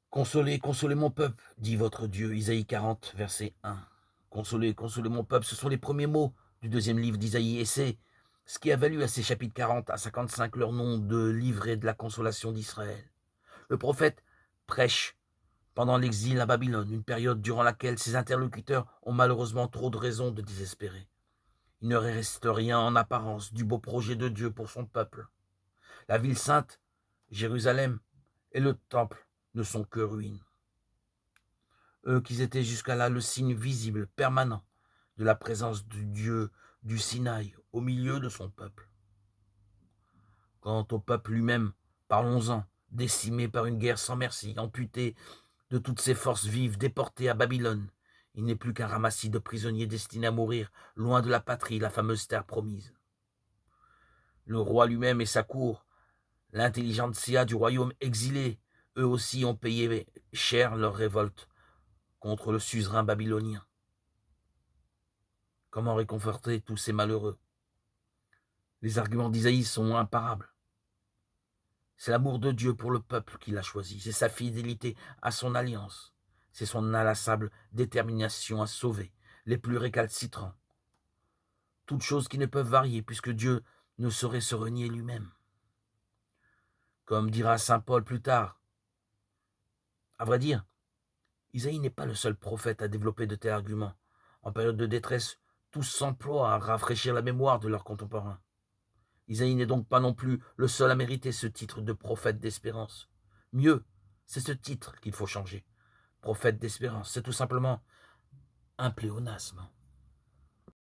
Consolez, consolez mon peuple, dit votre Dieu. Isaïe 40, verset 1. Consolez, consolez mon peuple, ce sont les premiers mots du deuxième livre d'Isaïe. Et c'est ce qui a valu à ces chapitres 40 à 55 leur nom de livret de la consolation d'Israël. Le prophète prêche pendant l'exil à Babylone, une période durant laquelle ses interlocuteurs ont malheureusement trop de raisons de désespérer. Il ne reste rien en apparence du beau projet de Dieu pour son peuple. La ville sainte, Jérusalem, et le temple ne sont que ruines. Eux qui étaient jusqu'à là le signe visible, permanent, de la présence du Dieu du Sinaï au milieu de son peuple. Quant au peuple lui-même, parlons-en, décimé par une guerre sans merci, amputé de toutes ses forces vives, déporté à Babylone, il n'est plus qu'un ramassis de prisonniers destinés à mourir, loin de la patrie, la fameuse terre promise. Le roi lui-même et sa cour, l'intelligentsia du royaume exilé, eux aussi ont payé cher leur révolte contre le suzerain babylonien. Comment réconforter tous ces malheureux? Les arguments d'Isaïe sont imparables. C'est l'amour de Dieu pour le peuple qui l'a choisi, c'est sa fidélité à son alliance, c'est son inlassable détermination à sauver les plus récalcitrants. Toutes choses qui ne peuvent varier puisque Dieu ne saurait se renier lui-même. Comme dira saint Paul plus tard, à vrai dire, Isaïe n'est pas le seul prophète à développer de tels arguments. En période de détresse, tous s'emploient à rafraîchir la mémoire de leurs contemporains. Isaïe n'est donc pas non plus le seul à mériter ce titre de prophète d'espérance. Mieux, c'est ce titre qu'il faut changer. Prophète d'espérance, c'est tout simplement un pléonasme.